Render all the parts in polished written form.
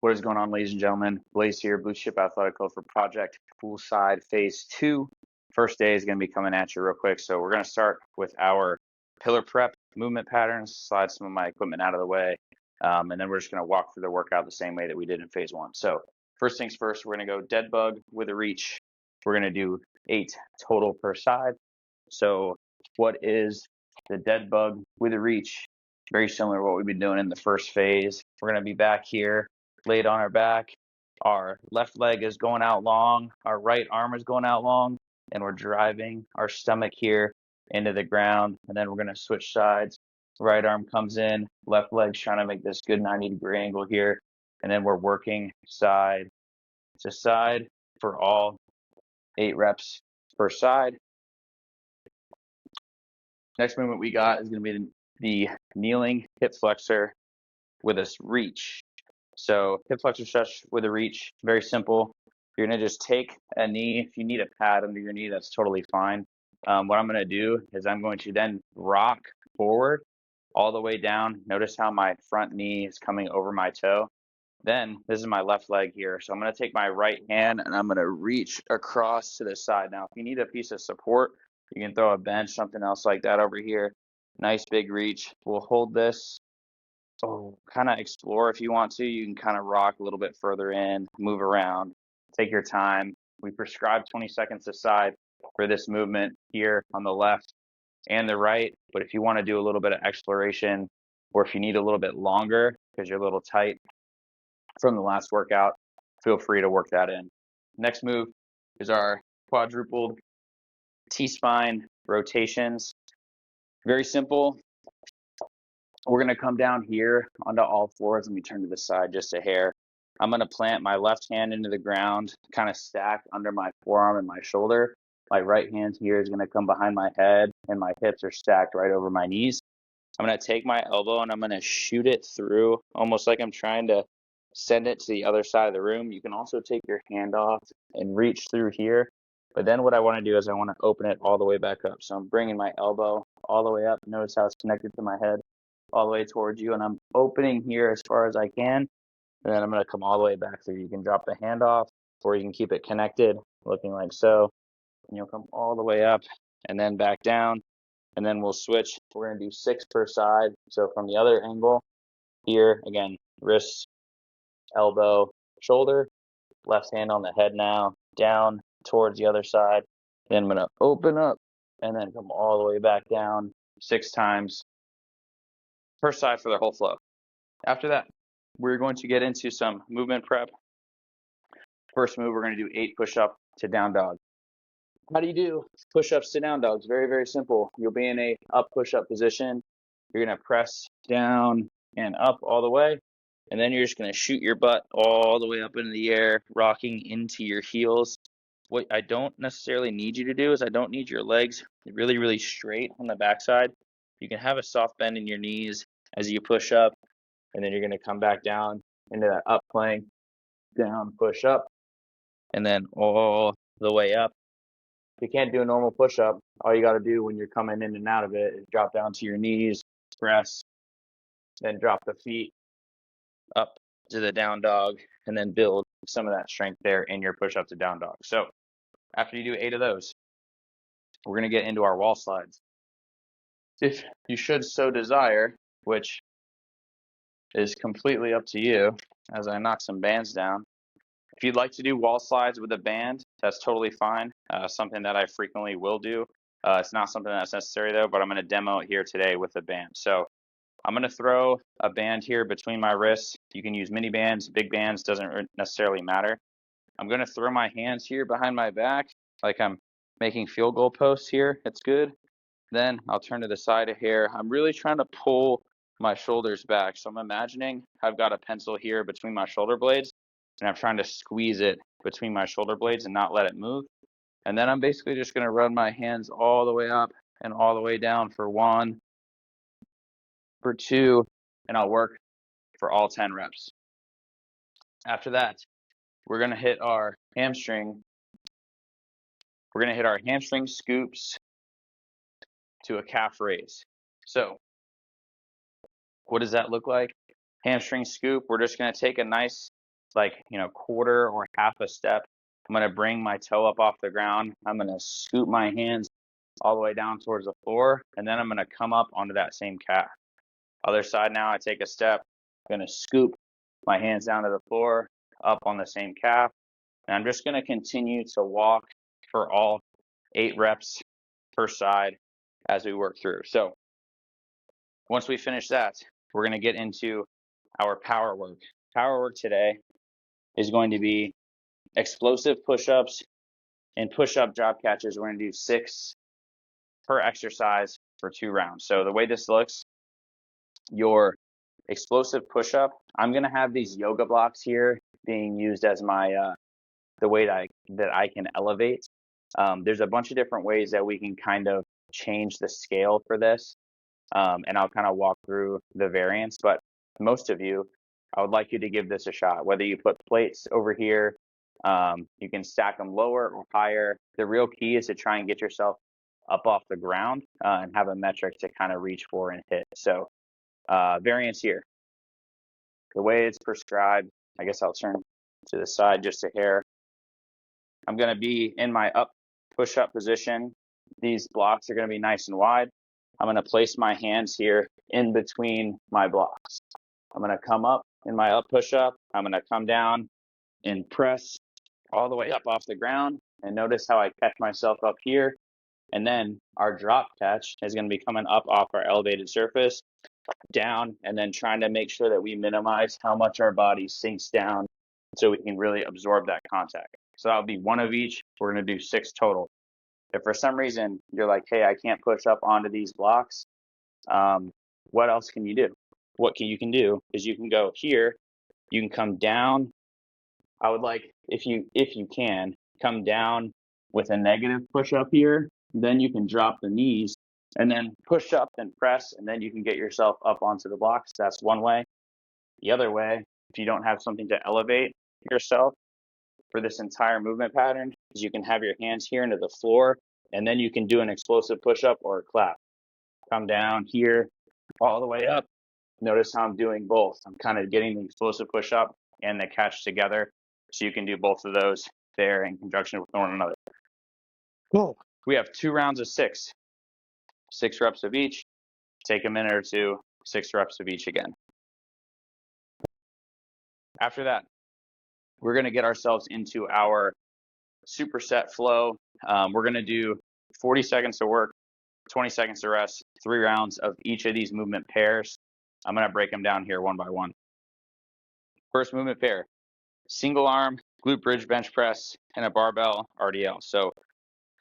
What is going on, ladies and gentlemen? Blaze here, Blue Chip Athletic Club for Project Poolside Phase 2. First day is going to be coming at you real quick. So we're going to start with our pillar prep movement patterns, slide some of my equipment out of the way, and then we're just going to walk through the workout the same way that we did in Phase 1. So first things first, we're going to go dead bug with a reach. We're going to do 8 total per side. So what is the dead bug with a reach? Very similar to what we've been doing in the first phase. We're going to be back here, laid on our back. Our left leg is going out long. Our right arm is going out long. And we're driving our stomach here into the ground. And then we're going to switch sides. Right arm comes in. Left leg's trying to make this good 90-degree angle here. And then we're working side to side for all 8 reps per side. Next movement we got is going to be the kneeling hip flexor with a reach. So hip flexor stretch with a reach, very simple. You're going to just take a knee. If you need a pad under your knee, that's totally fine. What I'm going to do is I'm going to then rock forward all the way down. Notice how my front knee is coming over my toe. Then this is my left leg here. So I'm going to take my right hand and I'm going to reach across to the side. Now, if you need a piece of support, you can throw a bench, something else like that over here. Nice big reach. We'll hold this. So kind of explore if you want to. You can kind of rock a little bit further in, move around, take your time. We prescribe 20 seconds aside for this movement here on the left and the right. But if you want to do a little bit of exploration, or if you need a little bit longer because you're a little tight from the last workout, feel free to work that in. Next move is our quadrupled T-spine rotations. Very simple. We're going to come down here onto all fours. Let me turn to the side just a hair. I'm going to plant my left hand into the ground, kind of stack under my forearm and my shoulder. My right hand here is going to come behind my head, and my hips are stacked right over my knees. I'm going to take my elbow and I'm going to shoot it through, almost like I'm trying to send it to the other side of the room. You can also take your hand off and reach through here. But then what I want to do is I want to open it all the way back up. So I'm bringing my elbow all the way up. Notice how it's connected to my head all the way towards you. And I'm opening here as far as I can. And then I'm going to come all the way back through. You can drop the hand off, or you can keep it connected, looking like so. And you'll come all the way up and then back down. And then we'll switch. We're going to do 6 per side. So from the other angle here, again, wrist, elbow, shoulder, left hand on the head now, down towards the other side. Then I'm going to open up and then come all the way back down 6 times per side for the whole flow. After that, we're going to get into some movement prep. First move, we're going to do 8 push-up to down dog. How do you do push-ups to down dogs? Very, very simple. You'll be in a up push-up position. You're going to press down and up all the way. And then you're just going to shoot your butt all the way up into the air, rocking into your heels. What I don't necessarily need you to do is I don't need your legs really, really straight on the backside. You can have a soft bend in your knees as you push up, and then you're going to come back down into that up plank, down, push up, and then all the way up. If you can't do a normal push-up, all you got to do when you're coming in and out of it is drop down to your knees, press, then drop the feet up to the down dog, and then build some of that strength there in your push-up to down dog. So after you do 8 of those, we're going to get into our wall slides. If you should so desire, which is completely up to you as I knock some bands down. If you'd like to do wall slides with a band, that's totally fine. Something that I frequently will do. It's not something that's necessary though, but I'm going to demo it here today with a band. So I'm going to throw a band here between my wrists. You can use mini bands, big bands, doesn't necessarily matter. I'm going to throw my hands here behind my back like I'm making field goal posts here. It's good. Then I'll turn to the side of here. I'm really trying to pull my shoulders back. So I'm imagining I've got a pencil here between my shoulder blades, and I'm trying to squeeze it between my shoulder blades and not let it move. And then I'm basically just going to run my hands all the way up and all the way down for 1, for 2, and I'll work for all 10 reps. After that, we're going to hit our hamstring. We're going to hit our hamstring scoops to a calf raise. So what does that look like? Hamstring scoop. We're just going to take a nice like, quarter or half a step. I'm going to bring my toe up off the ground. I'm going to scoop my hands all the way down towards the floor, and then I'm going to come up onto that same calf. Other side now, I take a step, I'm going to scoop my hands down to the floor, up on the same calf, and I'm just going to continue to walk for all 8 reps per side as we work through. So once we finish that, we're going to get into our power work. Power work today is going to be explosive push-ups and push-up drop catches. We're going to do 6 per exercise for 2 rounds. So the way this looks, your explosive push-up, I'm going to have these yoga blocks here being used as my the way that I can elevate. There's a bunch of different ways that we can kind of change the scale for this, and I'll kind of walk through the variants. But most of you, I would like you to give this a shot. Whether you put plates over here, you can stack them lower or higher. The real key is to try and get yourself up off the ground and have a metric to kind of reach for and hit. So variants here. The way it's prescribed, I guess I'll turn to the side just a hair. I'm going to be in my up push-up position. These blocks are going to be nice and wide. I'm going to place my hands here in between my blocks. I'm going to come up in my up push-up. I'm going to come down and press all the way up off the ground. And notice how I catch myself up here. And then our drop catch is going to be coming up off our elevated surface, down, and then trying to make sure that we minimize how much our body sinks down so we can really absorb that contact. So that'll be 1 of each. We're going to do 6 total. If for some reason you're like, hey, I can't push up onto these blocks, what else can you do? What you can do is you can go here, you can come down. I would like, if you can, come down with a negative push up here, then you can drop the knees and then push up and press, and then you can get yourself up onto the blocks. That's one way. The other way, if you don't have something to elevate yourself for this entire movement pattern, is you can have your hands here into the floor, and then you can do an explosive push-up or a clap. Come down here, all the way up. Notice how I'm doing both. I'm kind of getting the explosive push-up and the catch together, so you can do both of those there in conjunction with one another. Cool. We have 2 rounds of 6. 6 reps of each. Take a minute or two, 6 reps of each again. After that, we're going to get ourselves into our superset flow. We're going to do 40 seconds to work, 20 seconds to rest, 3 rounds of each of these movement pairs. I'm going to break them down here one by one. First movement pair, single arm, glute bridge bench press, and a barbell RDL. So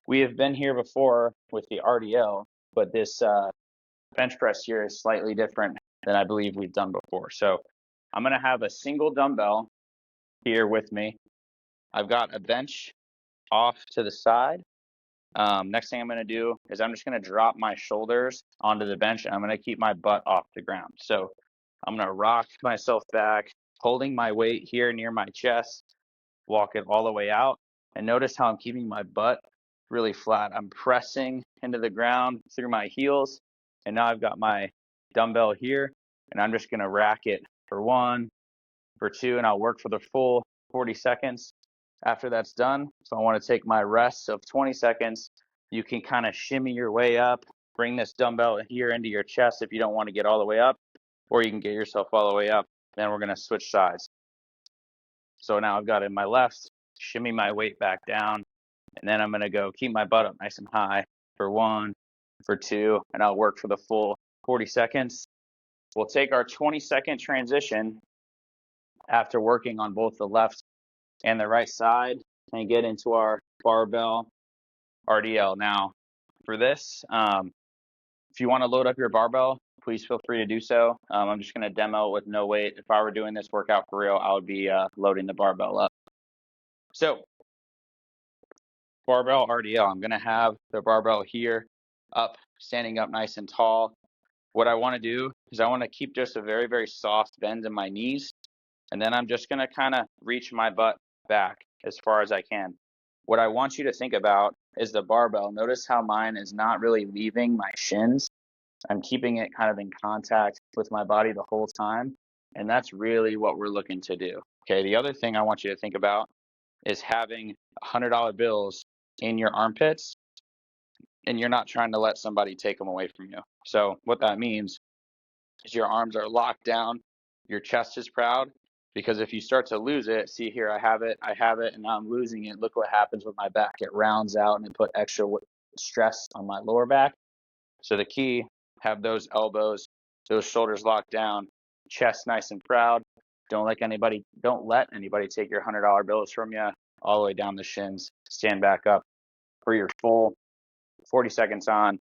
we have been here before with the RDL, but this bench press here is slightly different than I believe we've done before. So I'm going to have a single dumbbell here with me. I've got a bench off to the side. Next thing I'm going to do is I'm just going to drop my shoulders onto the bench, and I'm going to keep my butt off the ground. So I'm going to rock myself back, holding my weight here near my chest, walk it all the way out. And notice how I'm keeping my butt really flat. I'm pressing into the ground through my heels. And now I've got my dumbbell here, and I'm just going to rack it for 1, for 2, and I'll work for the full 40 seconds. After that's done, so I want to take my rest of 20 seconds. You can kind of shimmy your way up, bring this dumbbell here into your chest if you don't want to get all the way up, or you can get yourself all the way up. Then we're going to switch sides. So now I've got it in my left, shimmy my weight back down, and then I'm going to go keep my butt up nice and high for 1, for 2, and I'll work for the full 40 seconds. We'll take our 20-second transition after working on both the left and the right side and get into our barbell RDL. Now, for this, if you want to load up your barbell, please feel free to do so. I'm just going to demo with no weight. If I were doing this workout for real, I would be loading the barbell up. So, barbell RDL, I'm going to have the barbell here up, standing up nice and tall. What I want to do is I want to keep just a very, very soft bend in my knees, and then I'm just going to kind of reach my butt back as far as I can. What I want you to think about is the barbell. Notice how mine is not really leaving my shins. I'm keeping it kind of in contact with my body the whole time. And that's really what we're looking to do. Okay, the other thing I want you to think about is having $100 bills in your armpits, and you're not trying to let somebody take them away from you. So what that means is your arms are locked down, your chest is proud, because if you start to lose it, see here, I have it, and now I'm losing it. Look what happens with my back. It rounds out and it put extra stress on my lower back. So the key, have those elbows, those shoulders locked down, chest nice and proud. Don't let anybody take your $100 bills from you, all the way down the shins. Stand back up for your full 40 seconds on,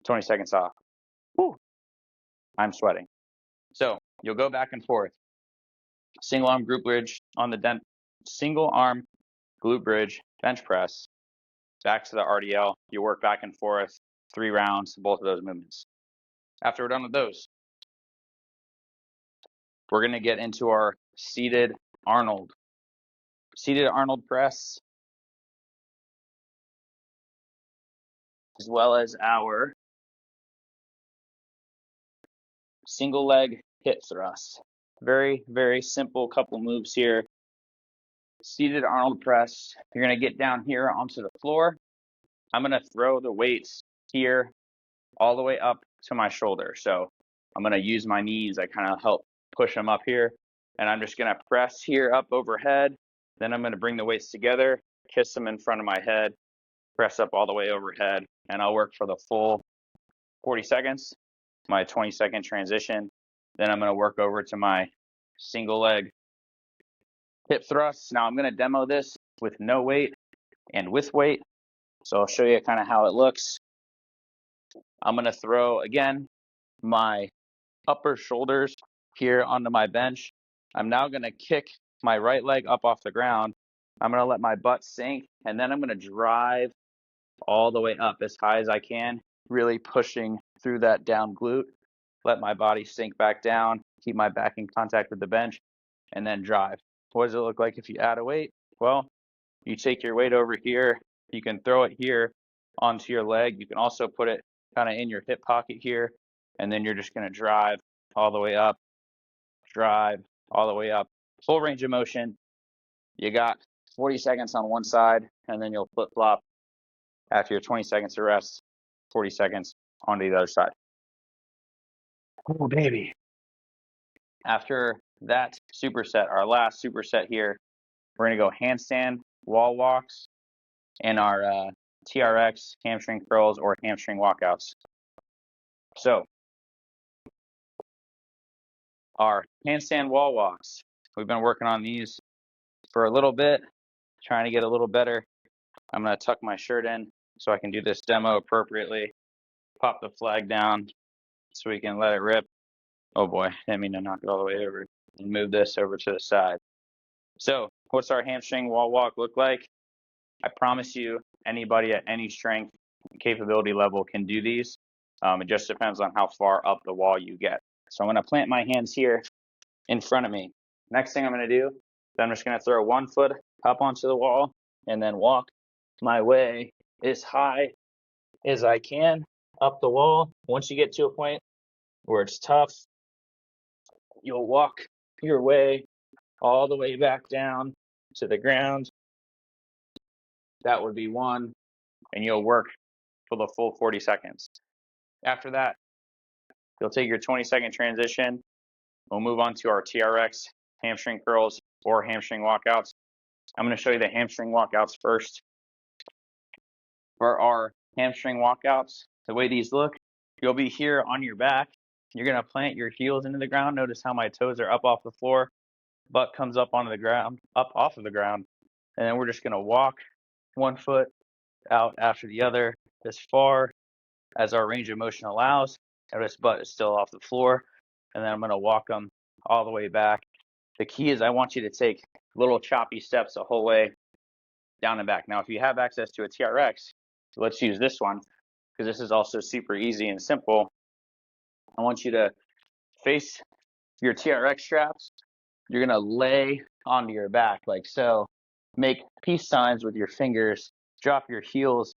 20 seconds off. Whew, I'm sweating. So you'll go back and forth. Single arm glute bridge on the single arm glute bridge bench press, back to the RDL. You work back and forth 3 rounds, both of those movements. After we're done with those, we're going to get into our seated Arnold press, as well as our single leg hip thrust. Very, very simple couple moves here. Seated Arnold press. You're going to get down here onto the floor. I'm going to throw the weights here all the way up to my shoulder. So I'm going to use my knees. I kind of help push them up here. And I'm just going to press here up overhead. Then I'm going to bring the weights together, kiss them in front of my head, press up all the way overhead. And I'll work for the full 40 seconds, my 20-second transition. Then I'm going to work over to my single leg hip thrusts. Now I'm going to demo this with no weight and with weight. So I'll show you kind of how it looks. I'm going to throw, again, my upper shoulders here onto my bench. I'm now going to kick my right leg up off the ground. I'm going to let my butt sink, and then I'm going to drive all the way up as high as I can, really pushing through that down glute. Let my body sink back down, keep my back in contact with the bench, and then drive. What does it look like if you add a weight? Well, you take your weight over here. You can throw it here onto your leg. You can also put it kind of in your hip pocket here, and then you're just going to drive all the way up, drive all the way up. Full range of motion. You got 40 seconds on one side, and then you'll flip-flop after your 20 seconds of rest, 40 seconds onto the other side. Oh, baby. After that superset, our last superset here, we're going to go handstand wall walks and our TRX hamstring curls or hamstring walkouts. So our handstand wall walks, we've been working on these for a little bit, trying to get a little better. I'm going to tuck my shirt in so I can do this demo appropriately. Pop the flag down so we can let it rip. Oh boy, didn't mean to knock it all the way over. And move this over to the side. So what's our hamstring wall walk look like? I promise you, anybody at any strength capability level can do these. It just depends on how far up the wall you get. So I'm going to plant my hands here in front of me. Next thing I'm going to do, I'm just going to throw one foot up onto the wall and then walk my way as high as I can up the wall. Once you get to a point where it's tough, you'll walk your way all the way back down to the ground. That would be one, and you'll work for the full 40 seconds. After that, you'll take your 20-second transition. We'll move on to our TRX hamstring curls or hamstring walkouts. I'm going to show you the hamstring walkouts first. For our hamstring walkouts, the way these look, you'll be here on your back. You're going to plant your heels into the ground. Notice how my toes are up off the floor. Butt comes up onto the ground, up off of the ground. And then we're just going to walk one foot out after the other as far as our range of motion allows. Notice butt is still off the floor. And then I'm going to walk them all the way back. The key is I want you to take little choppy steps the whole way down and back. Now, if you have access to a TRX, let's use this one because this is also super easy and simple. I want you to face your TRX straps. You're going to lay onto your back like so. Make peace signs with your fingers. Drop your heels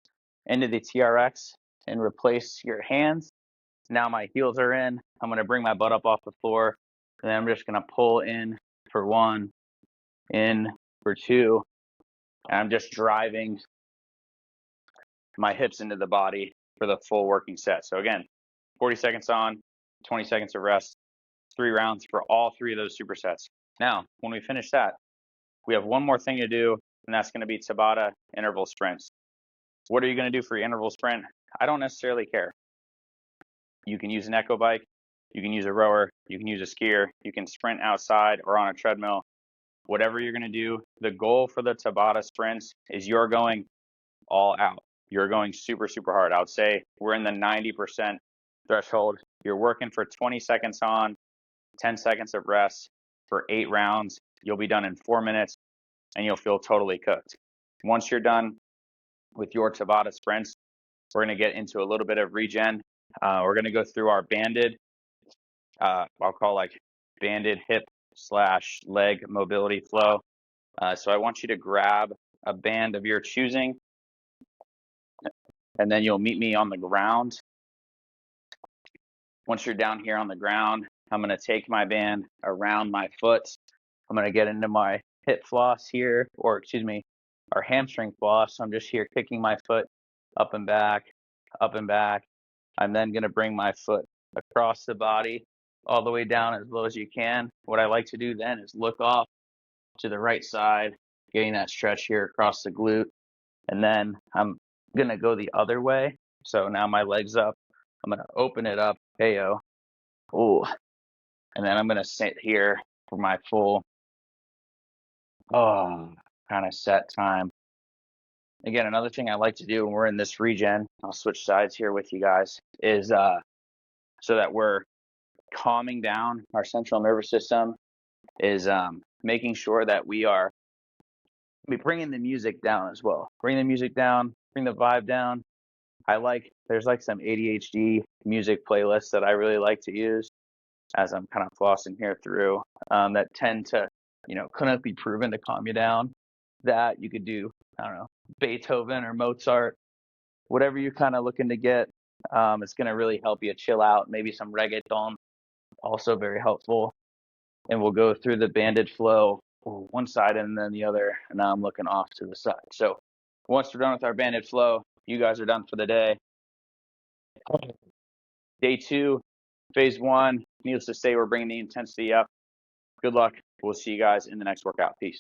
into the TRX and replace your hands. Now my heels are in. I'm going to bring my butt up off the floor. And then I'm just going to pull in for 1, in for 2, and I'm just driving my hips into the body for the full working set. So again, 40 seconds on, 20 seconds of rest, 3 rounds for all 3 of those supersets. Now, when we finish that, we have one more thing to do, and that's going to be Tabata interval sprints. What are you going to do for your interval sprint? I don't necessarily care. You can use an echo bike, you can use a rower, you can use a skier, you can sprint outside or on a treadmill. Whatever you're going to do, the goal for the Tabata sprints is you're going all out. You're going super, super hard. I would say we're in the 90% threshold. You're working for 20 seconds on, 10 seconds of rest for 8 rounds. You'll be done in 4 minutes and you'll feel totally cooked. Once you're done with your Tabata sprints, we're going to get into a little bit of regen. We're going to go through our banded, I'll call like banded hip / leg mobility flow. So I want you to grab a band of your choosing, and then you'll meet me on the ground. Once you're down here on the ground, I'm going to take my band around my foot. I'm going to get into my hip floss here, or excuse me, our hamstring floss. I'm just here kicking my foot up and back, up and back. I'm then going to bring my foot across the body all the way down as low as you can. What I like to do then is look off to the right side, getting that stretch here across the glute. And then I'm going to go the other way. So now my leg's up. I'm going to open it up. Heyo. Ooh. And then I'm going to sit here for my full, kind of set time. Again, another thing I like to do when we're in this regen, I'll switch sides here with you guys, is so that we're calming down our central nervous system, is making sure that we are bringing the music down as well. Bring the music down, bring the vibe down. There's like some ADHD music playlists that I really like to use as I'm kind of flossing here through, that tend to, couldn't be proven to calm you down. That you could do, I don't know, Beethoven or Mozart, whatever you're kind of looking to get. It's going to really help you chill out. Maybe some reggaeton, also very helpful. And we'll go through the banded flow, one side and then the other. And now I'm looking off to the side. So once we're done with our banded flow, you guys are done for the day. Day 2, phase 1, needless to say, we're bringing the intensity up. Good luck. We'll see you guys in the next workout. Peace.